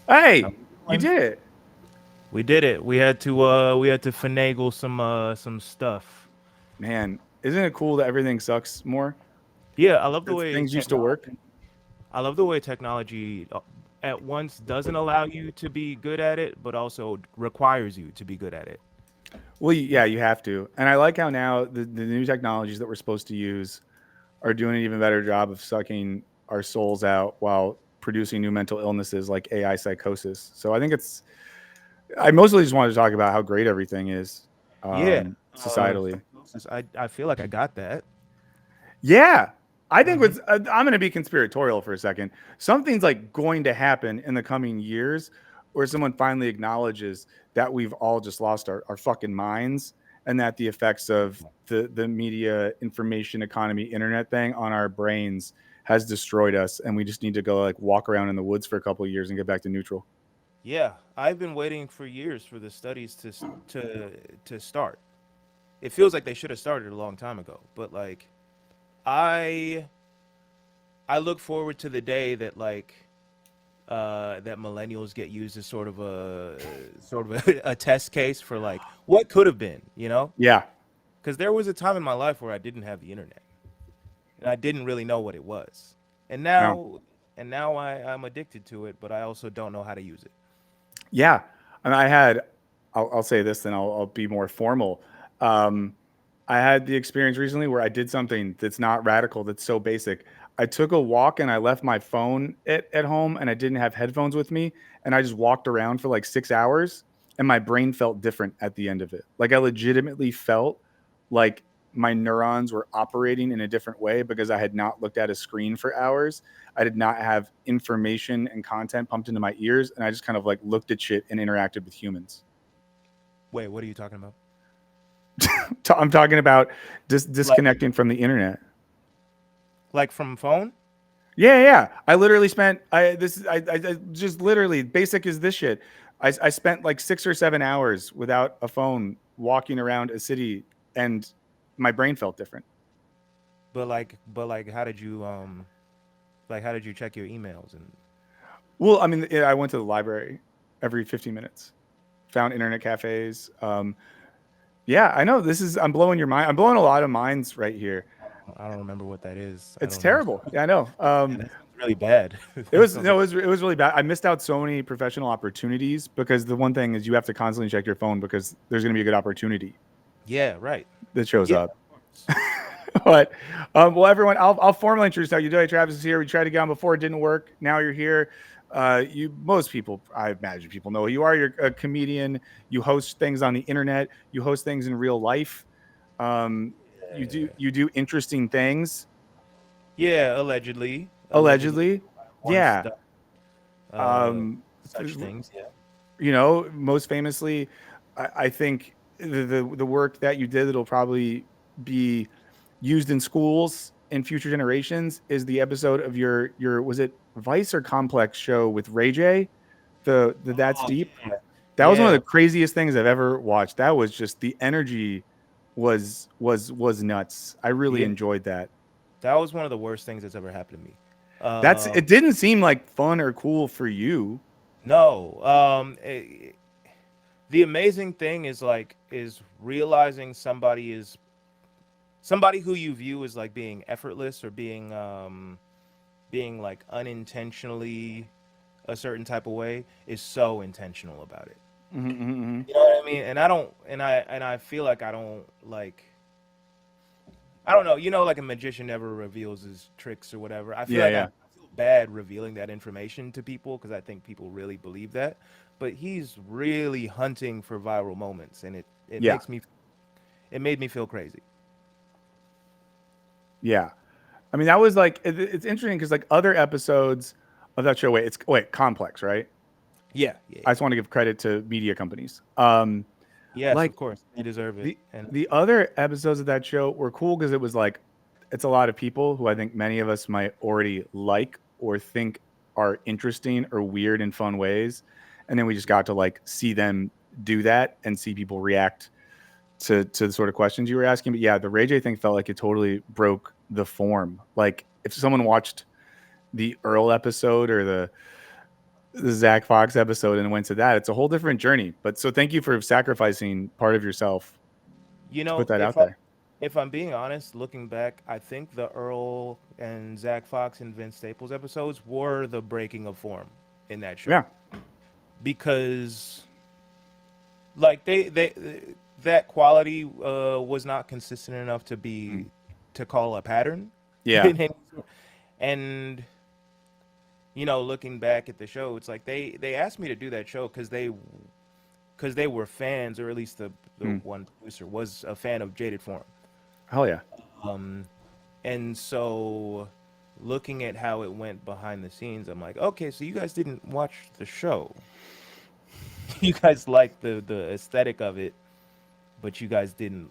Hey, How you we doing? did it. We did it. We had to finagle some stuff. Man, isn't it cool that everything sucks more? Yeah, I love the That way things used to work. technology. I love the way technology at once doesn't allow you to be good at it, but also requires you to be good at it. Well, yeah, you have to. And I like how now the new technologies that we're supposed to use are doing an even better job of sucking our souls out while producing new mental illnesses like AI psychosis. So I think I mostly just wanted to talk about how great everything is Yeah. societally. Psychosis, I feel like I got that. Yeah. I think Hmm. what's, I'm going to be conspiratorial for a second. Something's like going to happen in the coming years where someone finally acknowledges that we've all just lost our fucking minds and that the effects of the media information economy internet thing on our brains has destroyed us and we just need to go like walk around in the woods for a couple of years and get back to neutral. Yeah, I've been waiting for years for the studies to start. It feels like they should have started a long time ago, but like I I look forward to the day that that millennials get used as sort of a test case for like what could have been, you know? Yeah. Because there was a time in my life where I didn't have the internet and I didn't really know what it was, and No. I'm addicted to it, but I also don't know how to use it. Yeah. And I'll say this, then I'll be more formal. Um, I had the experience recently where I did something that's not radical, that's so basic. I took a walk and I left my phone at home and I didn't have headphones with me. And I just walked around for like 6 hours and my brain felt different at the end of it. Like I legitimately felt like my neurons were operating in a different way because I had not looked at a screen for hours. I did not have information and content pumped into my ears. And I just kind of like looked at shit and interacted with humans. Wait, what are you talking about? I'm talking about Like disconnecting from the internet. from phone? Yeah, yeah. I literally spent I just literally basic as this shit. I spent like 6 or 7 hours without a phone walking around a city and my brain felt different. But like how did you check your emails and Well, I mean, I went to the library every 15 minutes, found internet cafes. Yeah, I know I'm blowing your mind. I'm blowing a lot of minds right here. I don't remember what that is. I It's don't know. terrible. Yeah, I know. Yeah, that sounds really bad. It That was sounds like it was really bad. I missed out so many professional opportunities because the one thing is you have to constantly check your phone because there's going to be a good opportunity yeah, right. that shows Yeah, up. of course. But well, everyone, I'll formally introduce now. Yedoye Travis is here. We tried to get on before, it didn't work. Now you're here. You most people, I imagine people know who you are. You're a comedian. You host things on the internet. You host things in real life. You do interesting things. Yeah, allegedly Allegedly, once yeah. done Um, such things. Yeah. most famously, I think the work that you did that'll probably be used in schools in future generations is the episode of your was it Vice or Complex show with Ray J, the That's Oh Deep. yeah, That was one of yeah. the craziest things I've ever watched. That was just the energy was nuts. I really Yeah. enjoyed that. That was one of the worst things that's ever happened to me. That's it. Didn't seem like fun or cool for you. No. The amazing thing is is realizing somebody who you view as like being effortless or being like unintentionally a certain type of way is so intentional about it. Mm-hmm. You know what I mean? And I don't and I feel like I don't know, you know, like a magician never reveals his tricks or whatever. I feel Yeah, like yeah, I feel bad revealing that information to people because I think people really believe that. But he's really hunting for viral moments, and yeah, it made me feel crazy. yeah. I mean, that was like it's interesting because like other episodes of that show. Wait, Complex, right? Yeah, yeah, I yeah. just want to give credit to media companies. Yes, Like of course, they deserve it. the And the other episodes of that show were cool because it was like it's a lot of people who I think many of us might already like or think are interesting or weird in fun ways, and then we just got to like see them do that and see people react to the sort of questions you were asking. But yeah, the Ray J thing felt like it totally broke the form. Like if someone watched the Earl episode or the Zach Fox episode and went to that. It's a whole different journey. But so thank you for sacrificing part of yourself You to put know, that out there. if I'm being honest, looking back, I think the Earl and Zach Fox and Vince Staples episodes were the breaking of form in that show Yeah. because like they that quality was not consistent enough to Mm. be to call a pattern. Yeah. And you know, looking back at the show, it's like they asked me to do that show because they were fans, or at least the Mm. one producer was a fan of Jaded Forum. Hell yeah. Um, and so looking at how it went behind the scenes, I'm like, okay, so you guys didn't watch the show. You guys liked the aesthetic of it, but you guys didn't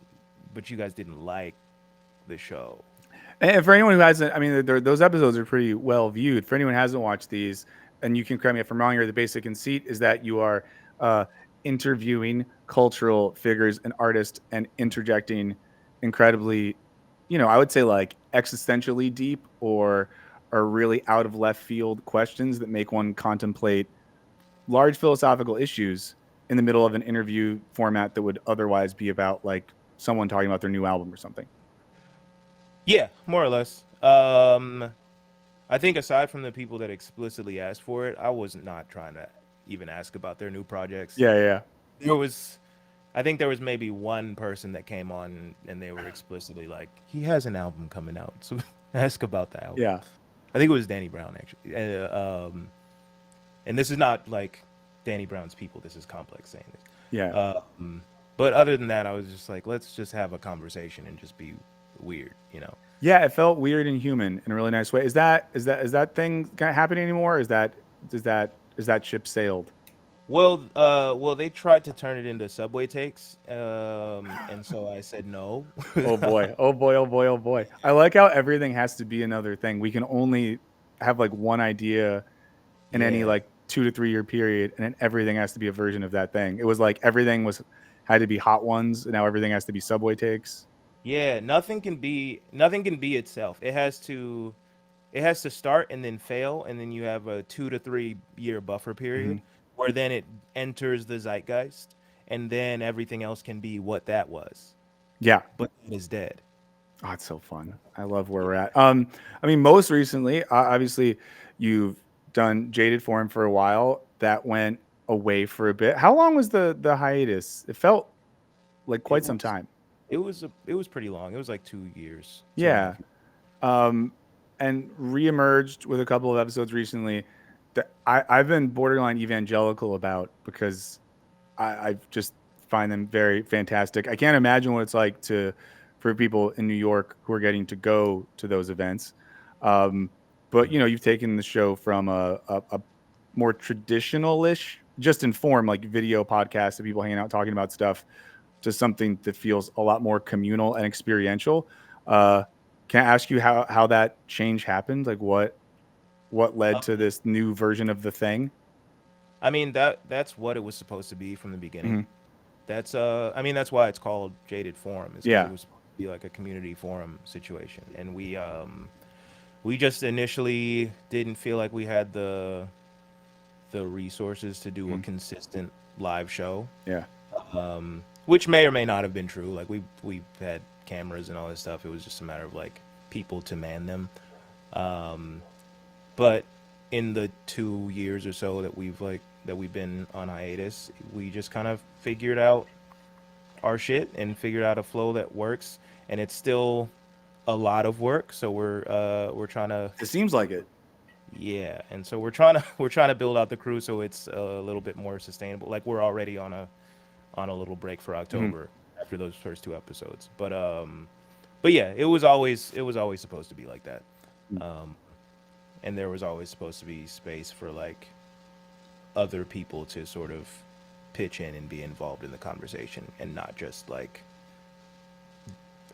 like the show. And for anyone who hasn't, I mean, those episodes are pretty well viewed. For anyone who hasn't watched these, and you can correct me if I'm wrong here, the basic conceit is that you are uh, interviewing cultural figures and artists and interjecting incredibly, I would say like existentially deep or really out of left field questions that make one contemplate large philosophical issues in the middle of an interview format that would otherwise be about like someone talking about their new album or something. Yeah, more or less. I think aside from the people that explicitly asked for it, I was not trying to even ask about their new projects. Yeah, yeah, There was, I think there was maybe one person that came on and they were explicitly like, he has an album coming out, so ask about the album. yeah. I think it was Danny Brown actually. And this is not like Danny Brown's people. This is Complex saying this. Yeah. But other than that, I was just like, let's just have a conversation and just be weird, you know? Yeah, it felt weird and human in a really nice way. Is that thing kind of happening anymore? Is that ship sailed? Well, they tried to turn it into Subway takes, and so I said no. Oh boy. Oh boy. Oh boy. Oh boy. I like how everything has to be another thing. We can only have like one idea in any Yeah, like 2 to 3 year period, and then everything has to be a version of that thing. It was like everything was had to be hot ones, and now everything has to be Subway takes. yeah. Nothing can be itself. It has to start and then fail, and then you have a 2 to 3 year buffer Hmm. period where then it enters the zeitgeist, and then everything else can be what that was, Yeah. but it is dead. Oh, it's so fun. I love where we're at. I mean, most recently, obviously, you've done Jaded Forum for a while. That went away for a bit. How long was the hiatus? It felt like It quite some was time. it was pretty long. It was like 2 years, two and a Yeah. half. Um, and reemerged with a couple of episodes recently that I've been borderline evangelical about because I just find them very fantastic. I can't imagine what it's like to for people in New York who are getting to go to those events. Um, but you've taken the show from a more traditional-ish, just in form, like video podcasts of people hanging out talking about stuff, to something that feels a lot more communal and experiential. Uh, can I ask you how that change happened? Like what led to this new version of the thing? I mean that's what it was supposed to be from the beginning. Hmm. I mean that's why it's called Jaded Forum, is because it Yeah. was supposed to be like a community forum situation, and we just initially didn't feel like we had the resources to do a Mhm. consistent live show, Yeah. which may or may not have been true. Like we had cameras and all this stuff. It was just a matter of like people to man them. Um, but in the 2 years or so that we've been on hiatus, we just kind of figured out our shit and figured out a flow that works. And it's still a lot of work, so we're trying to, It seems like it. yeah, and so we're trying to build out the crew so it's a little bit more sustainable. Like we're already on a little break for Mhm. October after those first two episodes. But yeah, it was always supposed to be like that. Um, and there was always supposed to be space for like other people to sort of pitch in and be involved in the conversation and not just like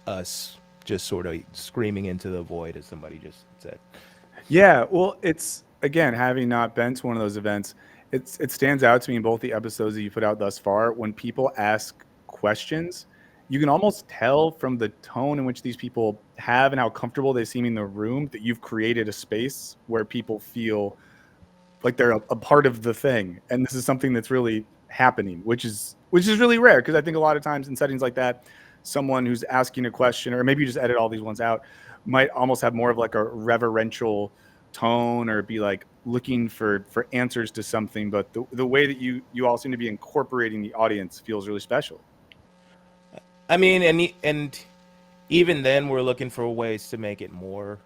us just sort of screaming into the void, as somebody just said. Yeah, well, it's again having not been to one of those events, it stands out to me in both the episodes that you put out thus far. When people ask questions, you can almost tell from the tone in which these people have and how comfortable they seem in the room that you've created a space where people feel like they're a part of the thing, and this is something that's really happening, which is really rare because I think a lot of times in settings like that, someone who's asking a question, or maybe you just edit all these ones out, might almost have more of like a reverential tone or be like looking for answers to something. But the way that you all seem to be incorporating the audience feels really special. I mean, and even then, we're looking for ways to make it more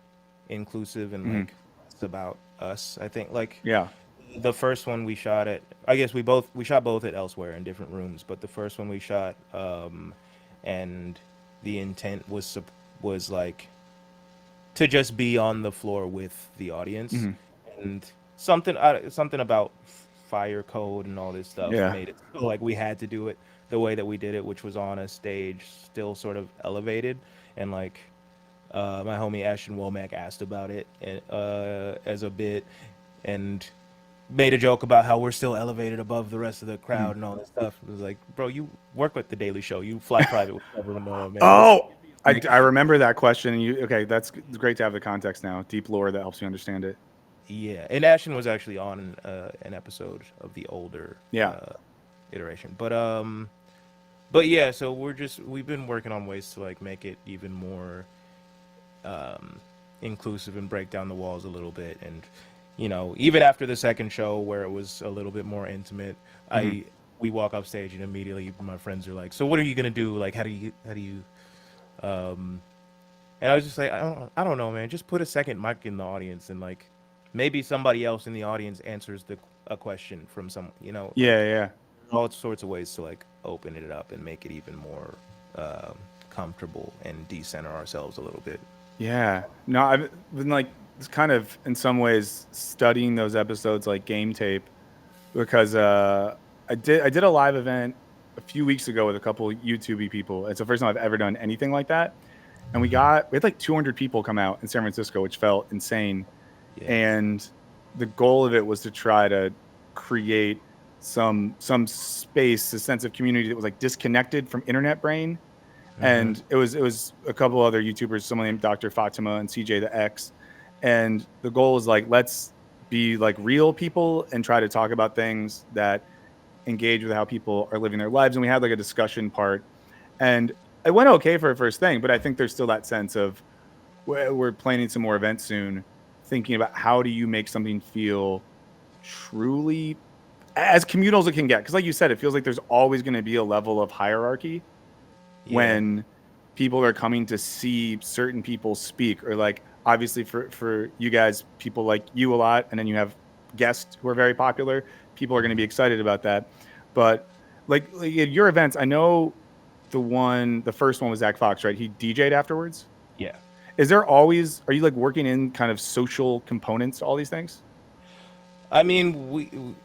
inclusive and Mhm. like it's about us. I think like Yeah. the first one we shot at, I guess we shot both at elsewhere in different rooms, but the first one we shot, and the intent was like to just be on the floor with the audience, Mhm. and something about fire code and all this stuff Yeah. made it feel like we had to do it the way that we did it, which was on a stage still sort of elevated, and like my homie Ashton Womack asked about it as a bit, and made a joke about how we're still elevated above the rest of the Mhm. crowd and all this stuff. It was like, bro, you work with the Daily Show, you fly private with Trevor Noah, man. This Oh, I remember that question. And okay, that's great to have the context now. Deep lore that helps you understand it. Yeah, and Ashton was actually on an episode of the older Yeah. uh, iteration, but yeah. So we've been working on ways to like make it even more um, inclusive and break down the walls a little bit. And even after the second show where it was a little bit more intimate, Mhm. I we walk off stage and immediately my friends are like, "So what are you gonna do? Like, how do you?" Um, and I was just like, I don't know, man. Just put a second mic in the audience and like maybe somebody else in the audience answers the a question from like Yeah, yeah. all sorts of ways to like open it up and make it even more comfortable and decenter ourselves a little bit. Yeah. No, I've been like it's kind of in some ways studying those episodes like game tape because I did a live event a few weeks ago with a couple YouTube people. It's the first time I've ever done anything like that. And we had like 200 people come out in San Francisco, which felt insane. Yeah. And the goal of it was to try to create some space, a sense of community that was like disconnected from internet brain. Mm-hmm. And it was a couple other YouTubers, someone named Dr. Fatima and CJ the X. And the goal is like let's be like real people and try to talk about things that engage with how people are living their lives. And we had like a discussion part, and it went okay for a first thing, but I think there's still that sense of we're planning some more events soon, thinking about how do you make something feel truly as communal as it can get. Because, like you said, it feels like there's always going to be a level of hierarchy Yeah. when people are coming to see certain people speak, or like obviously for you guys, people like you a lot, and then you have guests who are very popular. People are going to be excited about that, but like at your events, I know the first one was Zach Fox, right? He DJ'd afterwards. Yeah. Is there always, are you like working in kind of social components to all these things? I mean,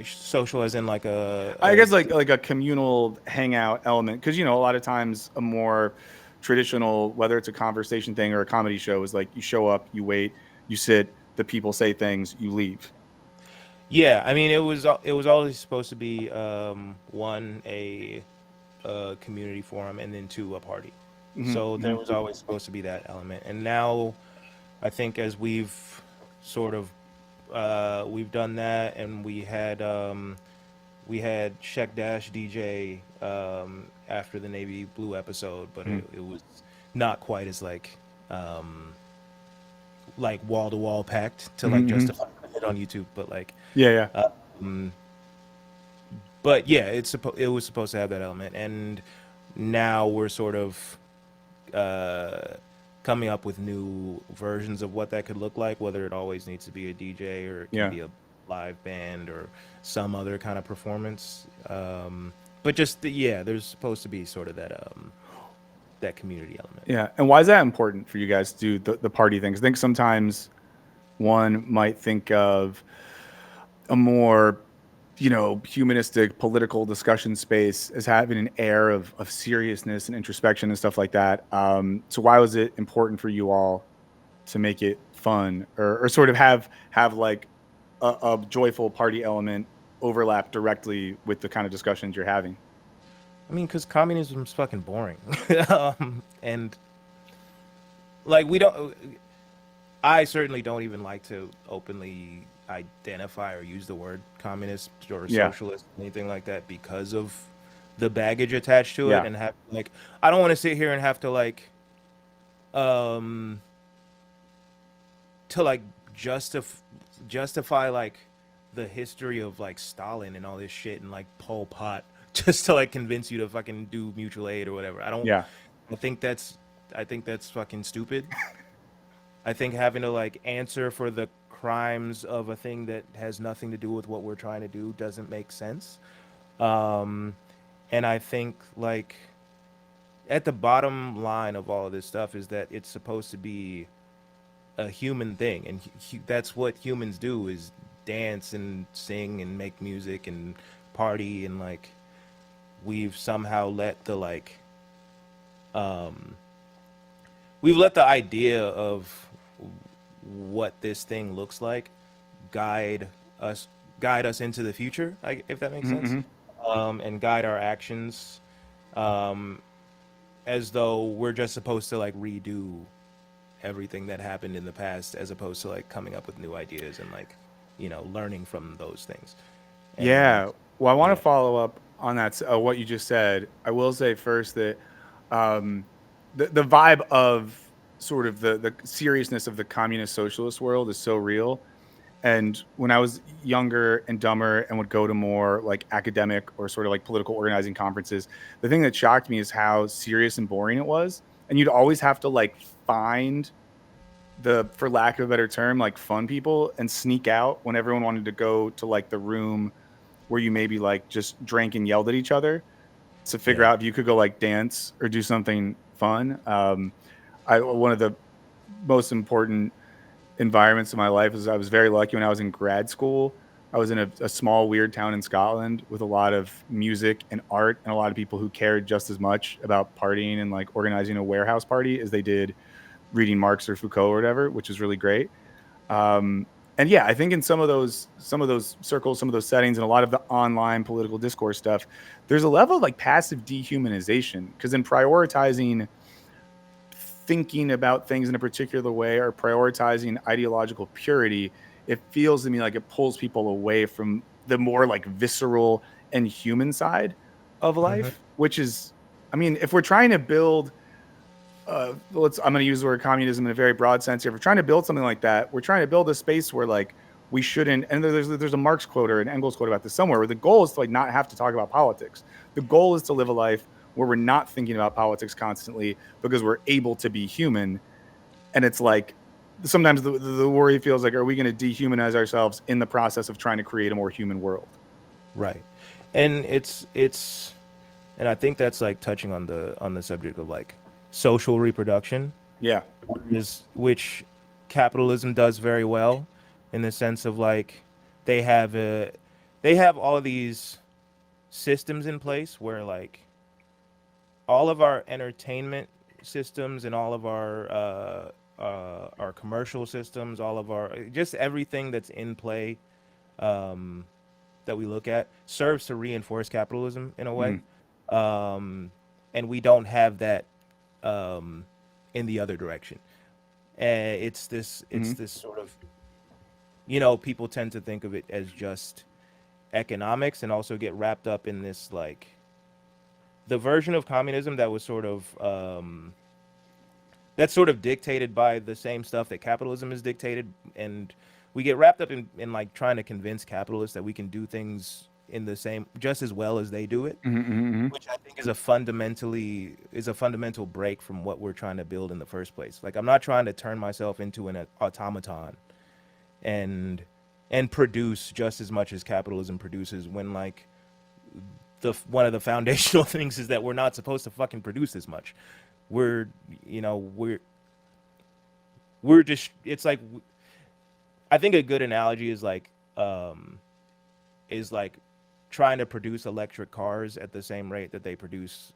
social as in like I guess like a communal hangout element, because a lot of times a more traditional, whether it's a conversation thing or a comedy show, is like you show up, you wait, you sit, the people say things, you leave. yeah. I mean, it was always supposed to be one a community forum and then two a party. Hmm. So there Hmm. was always supposed to be that element. And now I think as we've sort of we've done that, and we had Sheck Dash DJ after the Navy Blue episode, but Hmm. it was not quite as like wall to wall packed to like Hmm. justify it on YouTube, but like Yeah, yeah, um, but yeah, it was supposed to have that element, and now we're sort of uh, coming up with new versions of what that could look like. Whether it always needs to be a DJ or it can yeah. be a live band or some other kind of performance. But just yeah, there's supposed to be sort of that community element. Yeah. And why is that important for you guys to do the party things? I think sometimes one might think of a more humanistic political discussion space as having an air of seriousness and introspection and stuff like that. So why was it important for you all to make it fun, or sort of have like a joyful party element overlap directly with the kind of discussions you're having? I mean, because communism's fucking boring, and like we don't. I certainly don't even like to openly. identify or use the word communist or Yeah. socialist, anything like that, because of the baggage attached to it, Yeah. and have like I don't want to sit here and have um to like justif- justify like the history of like Stalin and all this shit and like Pol Pot just to like convince you to fucking do mutual aid or whatever. I don't. Yeah. I think that's. I think that's fucking stupid. I think having to like answer for the crimes of a thing that has nothing to do with what we're trying to do doesn't make sense. Um, and I think like at the bottom line of all of this stuff is that it's supposed to be a human thing, and that's what humans do is dance and sing and make music and party, and like we've somehow let the like um we've let the idea of what this thing looks like guide us guide us into the future, if that makes sense, Mm-hmm. and guide our actions, um as though we're just supposed to like redo everything that happened in the past, as opposed to like coming up with new ideas and like learning from those things. And Yeah. Well, I want to yeah, follow up on that, what you just said. I will say first that um, the vibe of sort of the seriousness of the communist socialist world is so real. And when I was younger and dumber and would go to more like academic or sort of like political organizing conferences, the thing that shocked me is how serious and boring it was. And you'd always have to like find for lack of a better term, like fun people and sneak out when everyone wanted to go to like the room where you maybe like just drank and yelled at each other to figure yeah, out if you could go like dance or do something fun. One of the most important environments of my life is I was very lucky when I was in grad school. I was in a small, weird town in Scotland with a lot of music and art and a lot of people who cared just as much about partying and like organizing a warehouse party as they did reading Marx or Foucault or whatever, which is really great. Um, and yeah, I think in some of those circles, some of those settings, and a lot of the online political discourse stuff, there's a level of like passive dehumanization because in prioritizing thinking about things in a particular way or prioritizing ideological purity, it feels to me like it pulls people away from the more like visceral and human side of hmm, life, which is, I mean, if we're trying to build I'm going to use the word communism in a very broad sense here. If we're trying to build something like that, we're trying to build a space where like we shouldn't. And there's a Marx quote or an Engels quote about this somewhere, where the goal is to like not have to talk about politics. The goal is to live a life where we're not thinking about politics constantly because we're able to be human. And it's like sometimes the worry feels like, are we going to dehumanize ourselves in the process of trying to create a more human world? right. And it's and I think that's like touching on the subject of like social reproduction, Yeah. is which capitalism does very well, in the sense of like they have a they have all of these systems in place where like all of our entertainment systems and all of our commercial systems, all of our just everything that's in play, um, that we look at serves to reinforce capitalism in a way, Mm. um, and we don't have that, um, in the other direction. And it's Mm-hmm. this sort of, people tend to think of it as just economics, and also get wrapped up in this like the version of communism that was sort of, that's sort of dictated by the same stuff that capitalism is dictated, and we get wrapped up in like trying to convince capitalists that we can do things in the same just as well as they do it, Mm-hmm. Mm-hmm. which I think is a fundamental break from what we're trying to build in the first place. Like I'm not trying to turn myself into an automaton and produce just as much as capitalism produces, when like the one of the foundational things is that we're not supposed to fucking produce this much. We're you know we're just it's like I think a good analogy is like trying to produce electric cars at the same rate that they produce,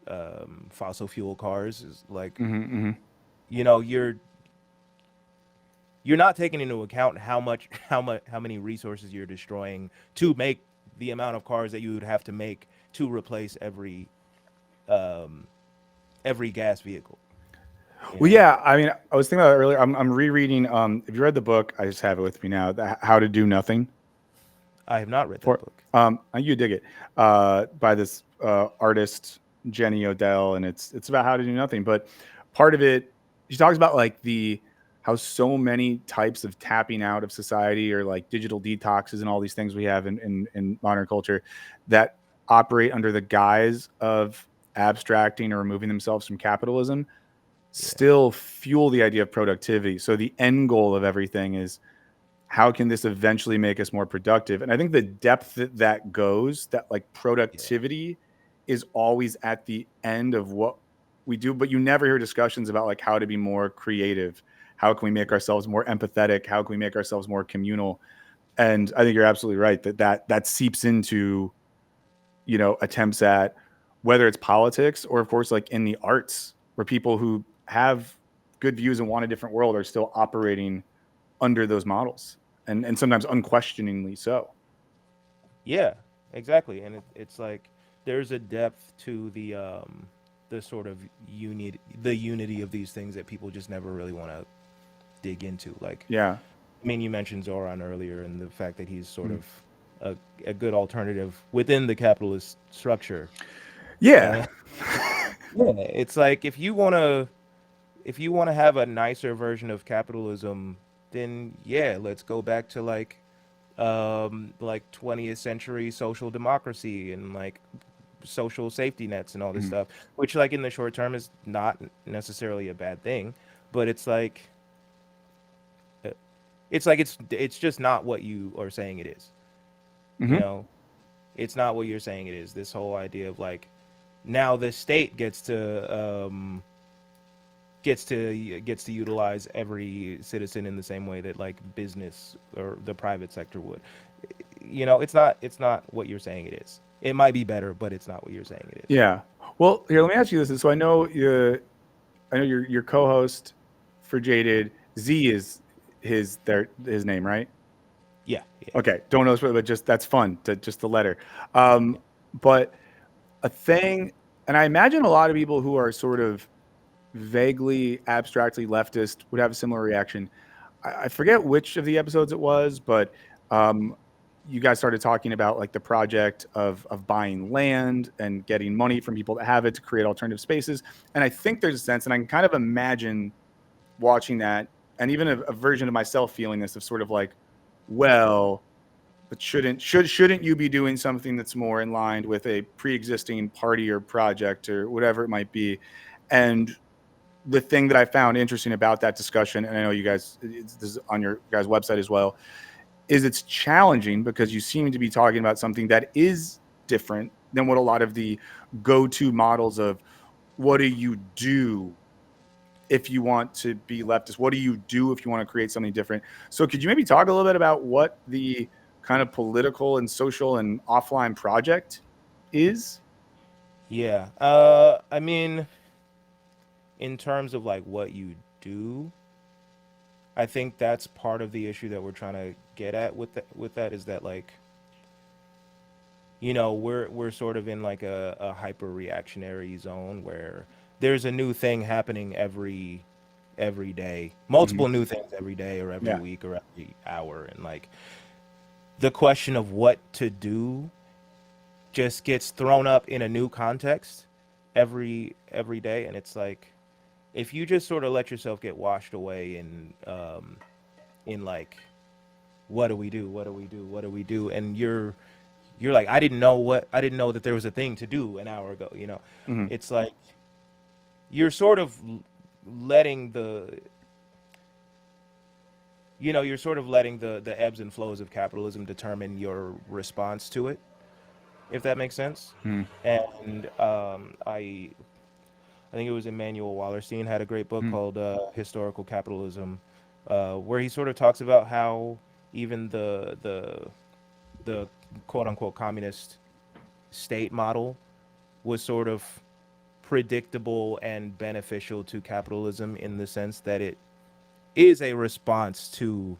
fossil fuel cars. Is like, Mm-hmm. you know you're you're not taking into account how many resources you're destroying to make the amount of cars that you would have to make to replace um every gas vehicle. You Well, know, yeah. I mean, I was thinking about it earlier. I'm rereading. If you read the book, I just have it with me now. How to Do Nothing. I have not read that For book. you dig it. By this artist Jenny Odell, and it's about how to do nothing. But part of it, she talks about like the how so many types of tapping out of society or like digital detoxes and all these things we have in modern culture that operate under the guise of abstracting or removing themselves from capitalism Yeah, still fuel the idea of productivity. So the end goal of everything is how can this eventually make us more productive? And I think the depth that that goes, that like yeah, productivity is always at the end of what we do, but you never hear discussions about like how to be more creative. How can we make right. ourselves more empathetic? How can we make ourselves more communal? And I think you're absolutely right that seeps into, attempts at whether it's politics or of course like in the arts where people who have good views and want a different world are still operating under those models and sometimes unquestioningly so. Yeah, exactly. And it's like there's a depth to the sort of unity of these things that people just never really want to dig into. Like, Yeah. I mean, you mentioned Zoran earlier and the fact that he's sort Mm. of a, a good alternative within the capitalist structure. Yeah. And yeah, it's like if you want to have a nicer version of capitalism, then yeah, let's go back to like 20th century social democracy and like social safety nets and all this Mm. stuff, which like in the short term is not necessarily a bad thing, but uh, it's just not what you are saying it is. You Hmm. know, it's not what you're saying it is. This whole idea of like now the state gets to utilize every citizen in the same way that like business or the private sector would. It's not what you're saying it is. It might be better, but it's not what you're saying it is. Yeah. Well, here, let me ask you this. So I know your co-host for Jaded. Z is his name, right? Yeah, yeah, Okay. Don't know, but just that's fun. Just the letter. yeah. But a thing, and I imagine a lot of people who are sort of vaguely abstractly leftist would have a similar reaction. I forget which of the episodes it was, but um, you guys started talking about like the project of buying land and getting money from people that have it to create alternative spaces. And I think there's a sense, and I can kind of imagine watching that, and even a version of myself feeling this of sort of like, well, but shouldn't you be doing something that's more in line with a pre-existing party or project or whatever it might be? And the thing that I found interesting about that discussion, and I know you guys, this is on your guys' website as well, is it's challenging because you seem to be talking about something that is different than what a lot of the go-to models of what do you do if you want to be leftist? What do you do if you want to create something different? So could you maybe talk a little bit about what the kind of political and social and offline project is? Yeah. I mean, in terms of like what you do, I think that's part of the issue that we're trying to get at with that is that like we're sort of in like a hyper reactionary zone where there's a new thing happening every day, Mm-hmm. multiple new things every day or every Yeah. week or every hour, and like the question of what to do just gets thrown up in a new context every day, and it's like if you just sort of let yourself get washed away in like what do we do, what do we do, what do we do, and you're like I didn't know that there was a thing to do an hour ago, Mm-hmm. it's like you're sort of letting the you're sort of letting the ebbs and flows of capitalism determine your response to it, if that makes sense. Mm-hmm. And I think it was Emmanuel Wallerstein had a great book called Historical Capitalism, where he sort of talks about how even the quote unquote communist state model was sort of predictable and beneficial to capitalism in the sense that it is a response to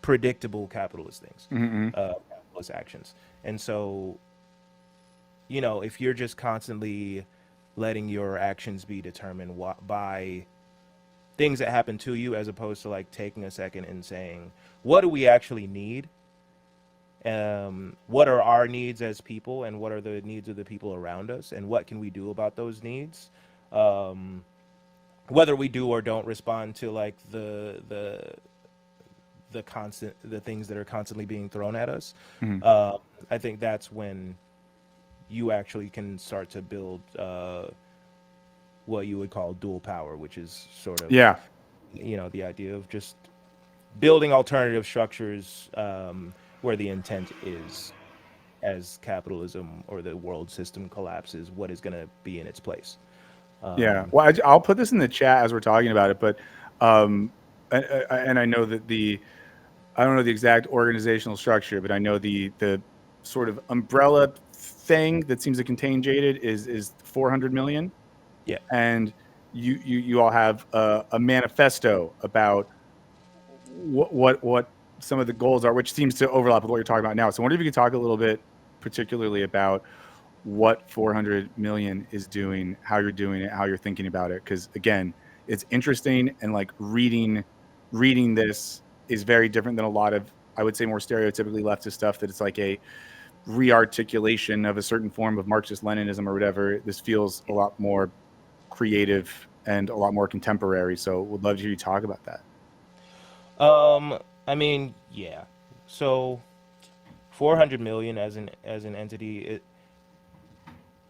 predictable capitalist things, Mm-hmm. capitalist actions. And so, if you're just constantly letting your actions be determined by things that happen to you, as opposed to like taking a second and saying, what do we actually need? What are our needs as people, and what are the needs of the people around us, and what can we do about those needs? Um, Whether we do or don't respond to like the things that are constantly being thrown at us, Mhm. uh, I think that's when you actually can start to build what you would call dual power, which is sort of, Yeah. the idea of just building alternative structures, where the intent is, as capitalism or the world system collapses, what is going to be in its place. Yeah. Um, Well, I'll put this in the chat as we're talking about it, but um, and I know that I don't know the exact organizational structure, but I know the sort of umbrella thing that seems to contain Jaded is 400 million, yeah. and you all have a manifesto about what some of the goals are, which seems to overlap with what you're talking about now. So I wonder if you could talk a little bit, particularly about what 400 million is doing, how you're doing it, how you're thinking about it. Because again, it's interesting, and like reading this is very different than a lot of, I would say, more stereotypically leftist stuff. That it's like a rearticulation of a certain form of Marxist Leninism or whatever. This feels a lot more creative and a lot more contemporary. So would love to hear you talk about that. I mean, yeah. So 400 million as an entity,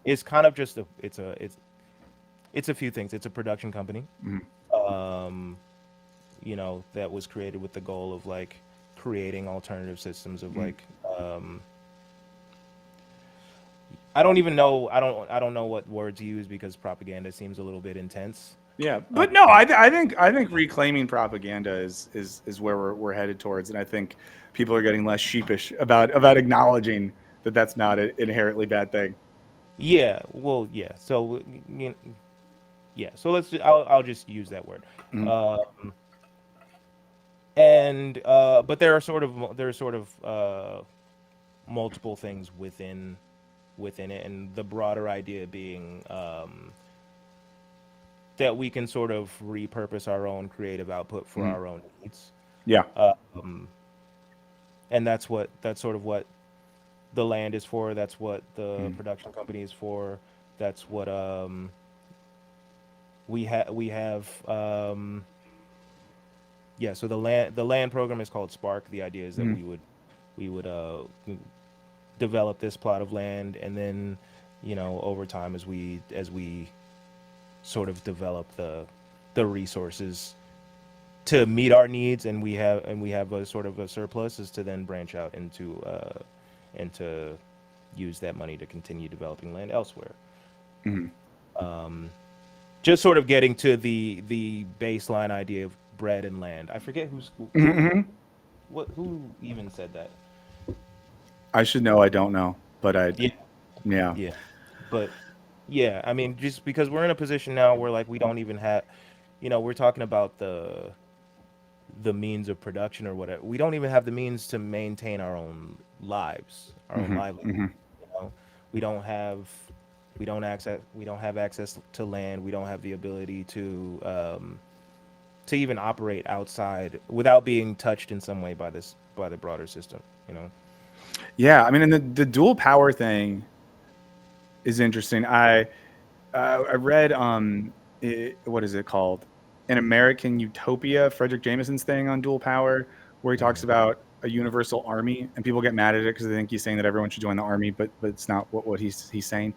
it's kind of just it's a few things. It's a production company, Mhm. um, that was created with the goal of like creating alternative systems of Mhm. like, I don't even know. I don't know what words to use because propaganda seems a little bit intense. Yeah, Uh, but no, I think reclaiming propaganda is where we're headed towards, and I think people are getting less sheepish about acknowledging that that's not an inherently bad thing. yeah. Well, yeah. So yeah. So I'll just use that word. Mhm. Uh, and but there are sort of multiple things within it, and the broader idea being, that we can sort of repurpose our own creative output for Mhm. our own needs. Yeah. Um, and that's sort of what the land is for. That's what the Mhm. production company is for. That's what we have. Yeah. So the land program is called Spark. The idea is that Mhm. we would develop this plot of land, and then, over time, as we sort of develop the resources to meet our needs, and we have a sort of a surplus, is to then branch out into use that money to continue developing land elsewhere. Mhm. Just sort of getting to the baseline idea of bread and land. I forget who Mhm. who even said that. I should know. I don't know, but I Yeah, yeah. yeah. But yeah, I mean, just because we're in a position now where like we don't even have, we're talking about the means of production or whatever. We don't even have the means to maintain our own lives, our own Mhm. livelihood. Mhm. You know, we don't have we don't have access to land. We don't have the ability to even operate outside without being touched in some way by the broader system. You know. Yeah, I mean, and the dual power thing is interesting. I read what is it called? An American Utopia, Frederick Jameson's thing on dual power, where he talks Mhm. about a universal army, and people get mad at it because they think he's saying that everyone should join the army, but it's not what he's saying.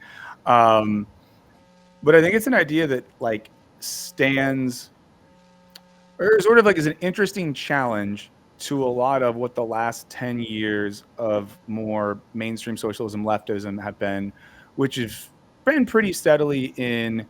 Um, but I think it's an idea that like stands or sort of like is an interesting challenge to a lot of what the last 10 years of more mainstream socialism leftism have been, which has been pretty steadily in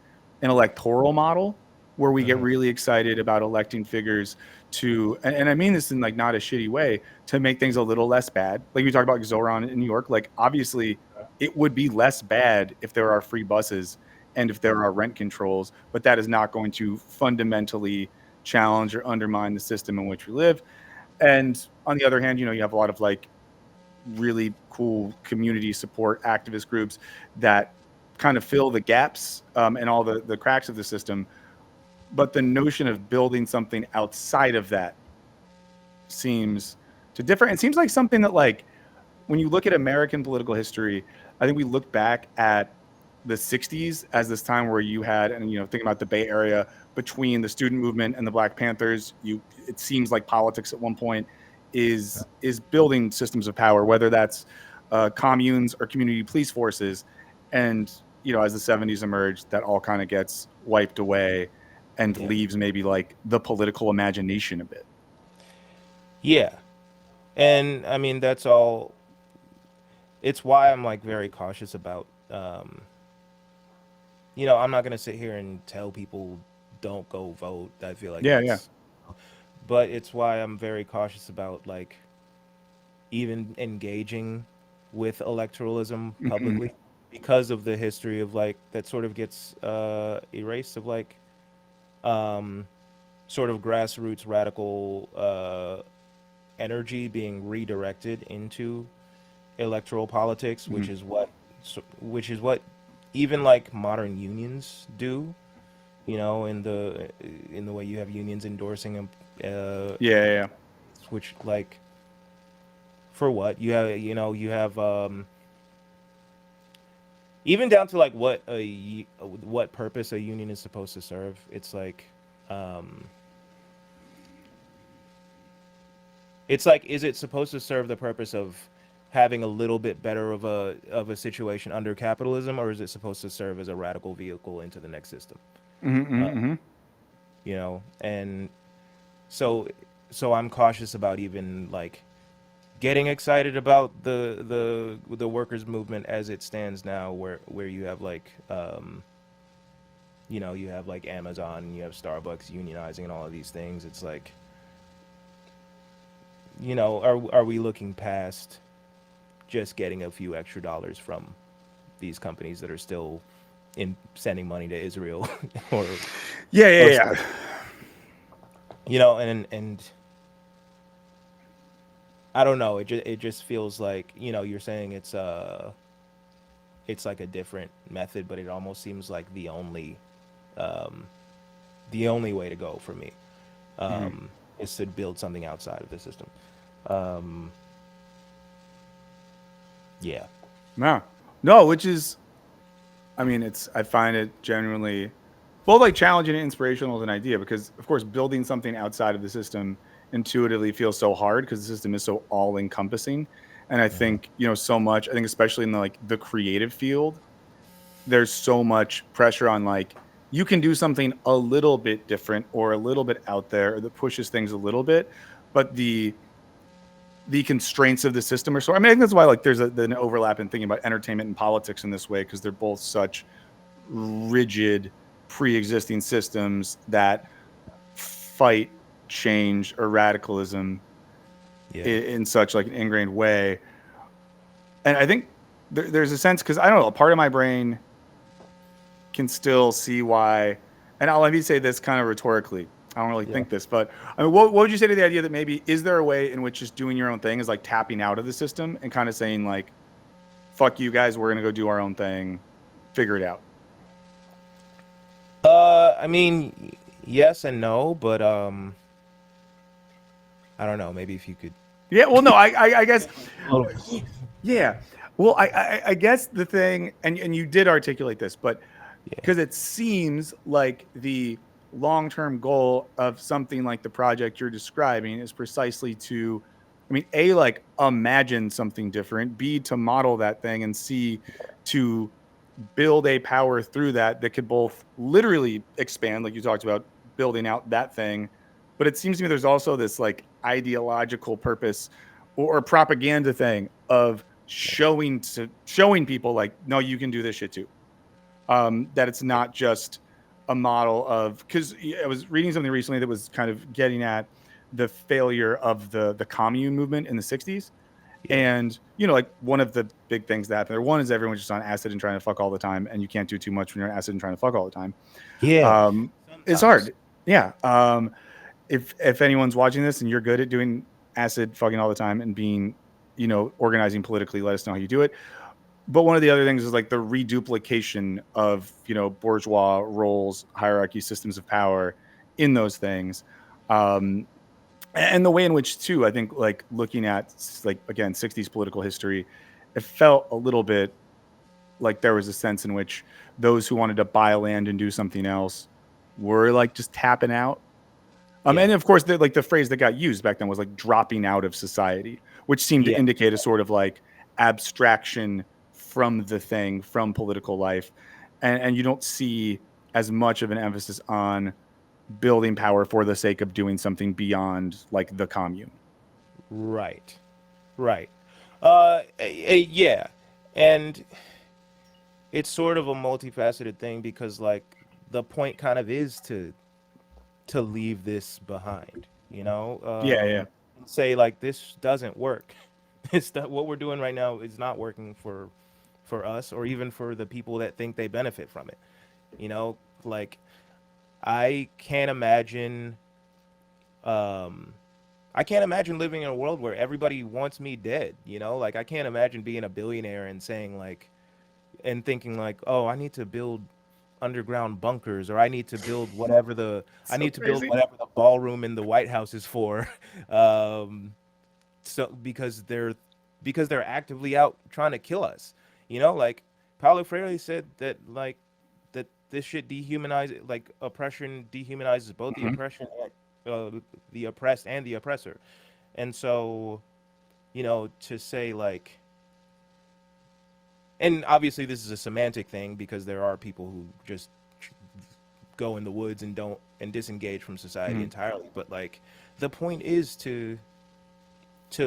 an electoral model where we get Mhm. really excited about electing figures to, and I mean this in like not a shitty way, to make things a little less bad. Like we talk about Zoran in New York, like obviously it would be less bad if there are free buses and if there are rent controls, but that is not going to fundamentally challenge or undermine the system in which we live. And on the other hand, you have a lot of like really cool community support activist groups that kind of fill the gaps and all the cracks of the system. but the notion of building something outside of that seems to differ. It seems like something that, like, when you look at American political history, I think we look back at the 60s as this time where you had, and thinking about the Bay Area between the student movement and the Black Panthers, it seems like politics at one point is building systems of power, whether that's communes or community police forces. And as the 70s emerged, that all kind of gets wiped away and Yeah. leaves maybe like the political imagination a bit. Yeah. And I mean, that's all. It's why I'm like very cautious about, I'm not going to sit here and tell people don't go vote. I feel like Yeah, yeah. but it's why I'm very cautious about like even engaging with electoralism Hmm. publicly because of the history of like that sort of gets erased of like um, sort of grassroots radical energy being redirected into electoral politics, Hmm. which is what even like modern unions do. In the way you have unions endorsing Yeah, yeah. which like for what you have even down to like what purpose a union is supposed to serve. Um it's like, is it supposed to serve the purpose of having a little bit better of a situation under capitalism, or is it supposed to serve as a radical vehicle into the next system? Hmm. uh, Hmm. Hmm. and so I'm cautious about even like getting excited about the workers movement as it stands now, where you have like you have like Amazon, you have Starbucks unionizing and all of these things. It's like, are we looking past just getting a few extra dollars from these companies that are still in sending money to Israel or Yeah, yeah, or yeah. stuff, and I don't know, it just feels like, you're saying it's like a different method, but it almost seems like um the only way to go for me, Hmm. is to build something outside of the system. um yeah. No, no, which is, I mean, I find it genuinely both like challenging and inspirational as an idea because, of course, building something outside of the system intuitively feels so hard because the system is so all encompassing. And I Hmm. think, so much, I think, especially in the creative field, there's so much pressure on like, you can do something a little bit different or a little bit out there that pushes things a little bit, but the constraints of the system are so. I mean, I think that's why like there's an overlap in thinking about entertainment and politics in this way because they're both such rigid pre-existing systems that fight change or radicalism Yeah. in such like an ingrained way. And I think there's a sense because I don't know, a part of my brain can still see why. And I'll let me say this kind of rhetorically. I don't really Yeah. think this, but I mean, what would you say to the idea that maybe is there a way in which just doing your own thing is like tapping out of the system and kind of saying like, "Fuck you guys, we're gonna go do our own thing, figure it out." I mean, yes and no, but I don't know. Maybe if you could. Yeah, well, no, I guess, Oh. yeah. Well, I guess the thing, and you did articulate this, but Yeah. because it seems like the long term goal of something like the project you're describing is precisely to, I mean, A, like imagine something different, B, to model that thing, and C, to build a power through that could both literally expand, like you talked about, building out that thing. But it seems to me there's also this like ideological purpose or propaganda thing of showing people like, no, you can do this shit too. That it's not just a model of, because I was reading something recently that was kind of getting at the failure of the commune movement in the 60s. Yeah. And like one of the big things that happened there, one is everyone's just on acid and trying to fuck all the time, and you can't do too much when you're on acid and trying to fuck all the time. Yeah. It's Sometimes. hard. Yeah. If anyone's watching this and you're good at doing acid fucking all the time and being, organizing politically, let us know how you do it. But one of the other things is like the reduplication of, bourgeois roles, hierarchy, systems of power. in those things. Um, and the way in which too, I think, like looking at like again 60s political history, it felt a little bit like there was a sense in which those who wanted to buy land and do something else were like just tapping out. Yeah. And of course, like the phrase that got used back then was like dropping out of society, which seemed to Yeah. indicate a sort of like abstraction from the thing, from political life. And you don't see as much of an emphasis on building power for the sake of doing something beyond like the commune. Right. Right. Yeah. And it's sort of a multifaceted thing because like the point kind of is to leave this behind, you know? Yeah, yeah. Say like this doesn't work. What we're doing right now is not working for us or even for the people that think they benefit from it. You know, like I can't imagine um I can't imagine living in a world where everybody wants me dead, you know? Like I can't imagine being a billionaire and saying like and thinking like, "Oh, I need to build underground bunkers or I So need to build crazy. whatever the ballroom in the White House is for." um so because they're actively out trying to kill us. You know, like Paulo Freire said that like that this shit dehumanize like oppression dehumanizes both Mhm. the oppressed and the oppressor. And so, you know, to say like and obviously this is a semantic thing because there are people who just go in the woods and don't and disengage from society Mhm. entirely, but like the point is to